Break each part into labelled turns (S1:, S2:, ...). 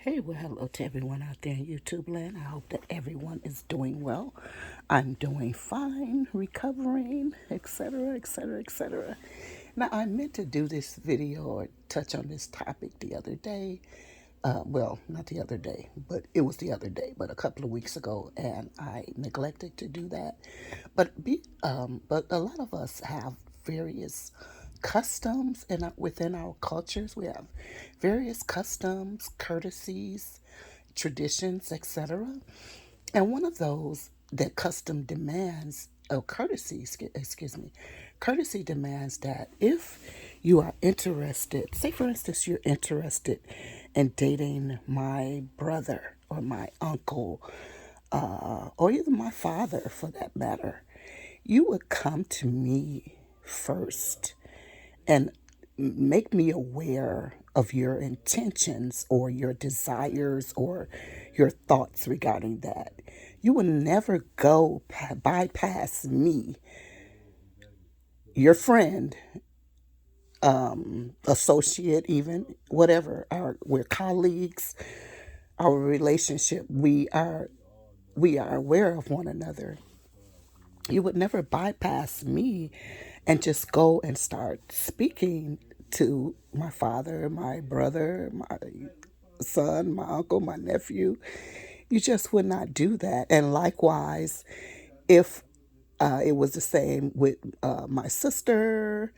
S1: Hey, well, hello to everyone out there in YouTube land. I hope that everyone is doing well. I'm doing fine, recovering, etc., etc., etc. Now, I meant to do this video or touch on this topic the other day. Well, not the other day, but it was the other day, but a couple of weeks ago, and I neglected to do that. But a lot of us have various customs within our cultures. We have various customs, courtesies, traditions, etc. And one of those that custom demands, excuse me, courtesy demands that if you are interested, say for instance, you're interested in dating my brother or my uncle, or even my father for that matter, you would come to me first and make me aware of your intentions or your desires or your thoughts regarding that. You will never bypass me, your friend, associate, even whatever. We're colleagues. Our relationship, we are aware of one another. You would never bypass me and just go and start speaking to my father, my brother, my son, my uncle, my nephew. You just would not do that. And likewise, if it was the same with my sister,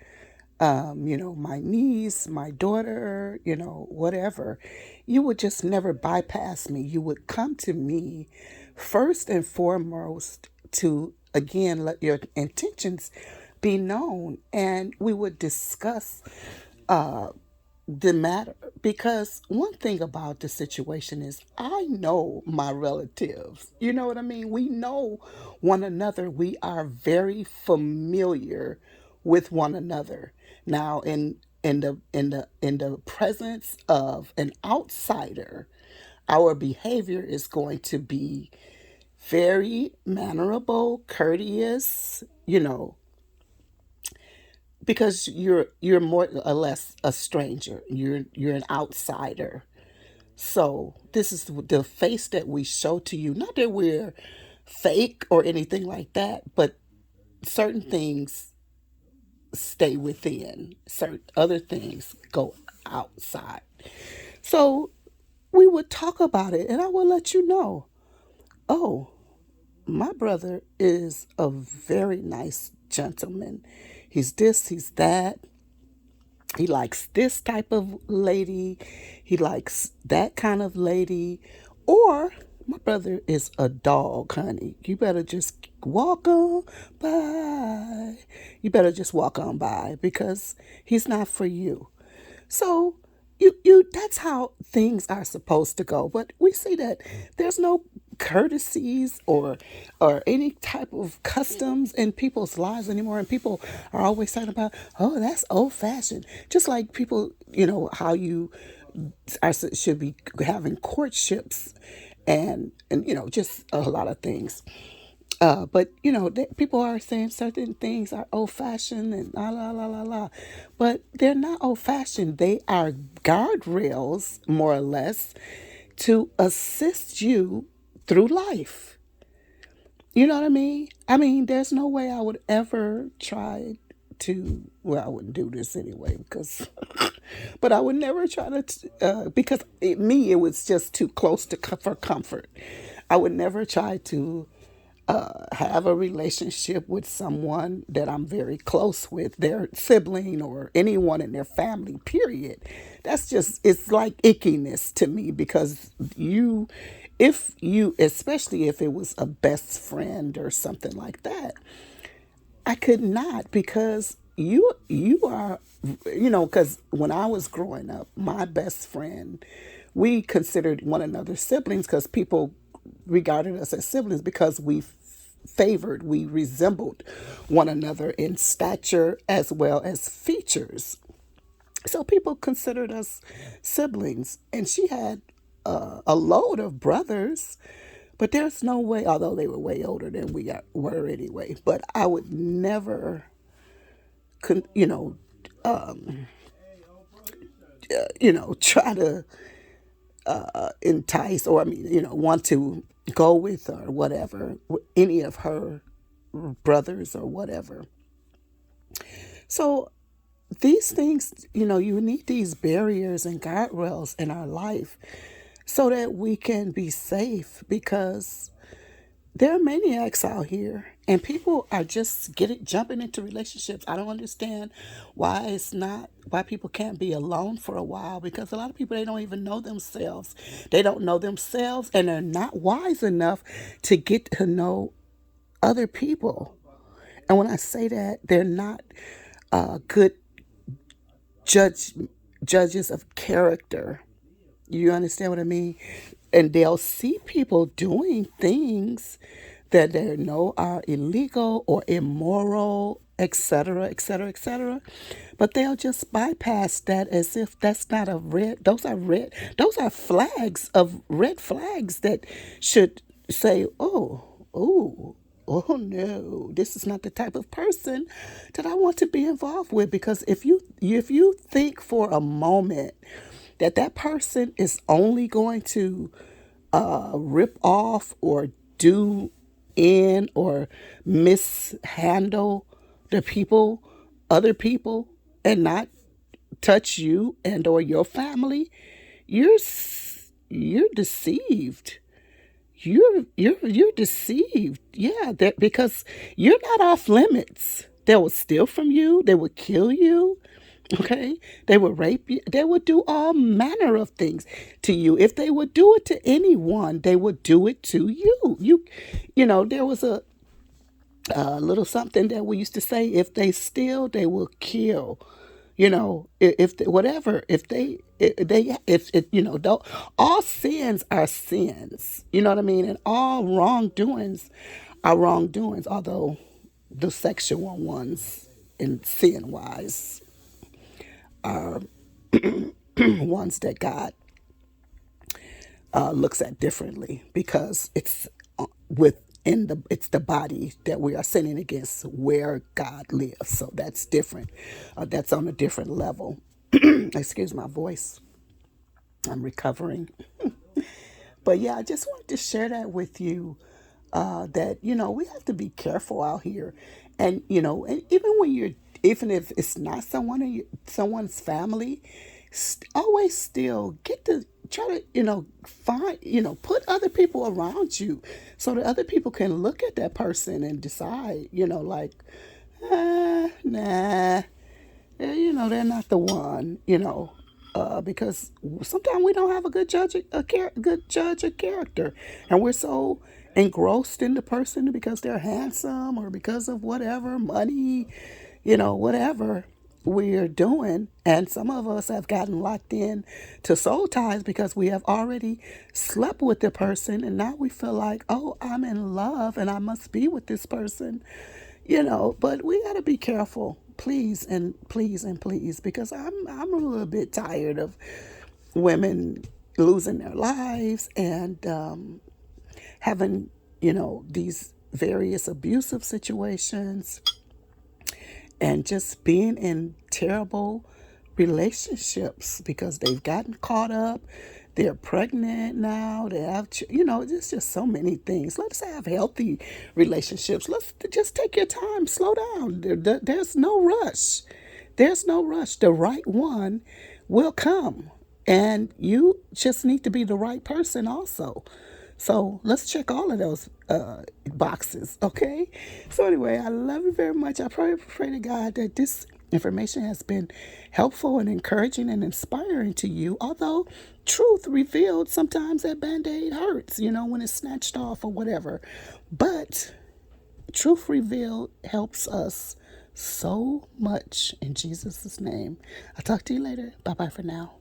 S1: my niece, my daughter, whatever. You would just never bypass me. You would come to me first and foremost to, again, let your intentions be known. And we would discuss the matter. Because one thing about the situation is I know my relatives. You know what I mean? We know one another. We are very familiar with one another. Now in the presence of an outsider, our behavior is going to be very mannerable, courteous, because you're more or less a stranger. You're an outsider. So this is the face that we show to you. Not that we're fake or anything like that, but certain things stay within. Certain other things go outside. So we would talk about it, and I will let you know. Oh, my brother is a very nice gentleman. He's this, he's that. He likes this type of lady. He likes that kind of lady. Or my brother is a dog, honey. You better just walk on by. You better just walk on by because he's not for you. So you that's how things are supposed to go. But we see that there's no courtesies or any type of customs in people's lives anymore, and people are always talking about, oh, that's old fashioned. Just like people, how you should be having courtships and just a lot of things. But people are saying certain things are old fashioned and la la la la la, but they're not old fashioned. They are guardrails, more or less, to assist you through life. You know what I mean? I mean, there's no way I would ever try to. Well, I wouldn't do this anyway because, but I would never try to because it was just too close to for comfort. I would never try to have a relationship with someone that I'm very close with, their sibling or anyone in their family, period. It's like ickiness to me because especially if it was a best friend or something like that, I could not because you are, because when I was growing up, my best friend, we considered one another siblings because people regarded us as siblings because we resembled one another in stature as well as features. So people considered us siblings, and she had a load of brothers, but there's no way, although they were way older than were anyway. But I would never, con- you know, try to entice, or I mean, want to go with or whatever, any of her brothers or whatever. So these things, you need these barriers and guardrails in our life so that we can be safe, because there are maniacs out here and people are just jumping into relationships. I don't understand why people can't be alone for a while, because a lot of people, they don't even know themselves. They don't know themselves and they're not wise enough to get to know other people. And when I say that, they're not good judge judges of character. You understand what I mean? And they'll see people doing things that they know are illegal or immoral, etc., etc., etc. But they'll just bypass that as if that's not a red. Those are flags of red flags that should say, oh no, this is not the type of person that I want to be involved with. Because if you think for a moment that that person is only going to rip off or do in or mishandle the people, other people, and not touch you and or your family, you're you're deceived. You're deceived. Yeah, that because you're not off limits. They will steal from you. They will kill you. Okay, they would rape you. They would do all manner of things to you. If they would do it to anyone, they would do it to you. There was a little something that we used to say: if they steal, they will kill. If they, whatever, if all sins are sins. You know what I mean? And all wrongdoings are wrongdoings. Although the sexual ones, in sin wise, ones that God looks at differently, because it's it's the body that we are sinning against, where God lives. So that's different. That's on a different level. Excuse my voice. I'm recovering. But yeah, I just wanted to share that with you. That we have to be careful out here, and and even if it's not someone's family, always still get to try to find put other people around you, so that other people can look at that person and decide, like, nah, they're not the one, because sometimes we don't have a good judge of character, and we're so engrossed in the person because they're handsome or because of whatever money, whatever we're doing. And some of us have gotten locked in to soul ties because we have already slept with the person, and now we feel like, oh, I'm in love and I must be with this person. But we got to be careful, please and please and please, because I'm a little bit tired of women losing their lives and having these various abusive situations, and just being in terrible relationships because they've gotten caught up. They're pregnant now. They have, there's just so many things. Let's have healthy relationships. Let's just take your time, slow down. There's no rush. There's no rush. The right one will come. And you just need to be the right person also. So let's check all of those boxes, okay? So anyway, I love you very much. I pray to God that this information has been helpful and encouraging and inspiring to you. Although truth revealed, sometimes that band-aid hurts, when it's snatched off or whatever. But truth revealed helps us so much, in Jesus' name. I'll talk to you later. Bye-bye for now.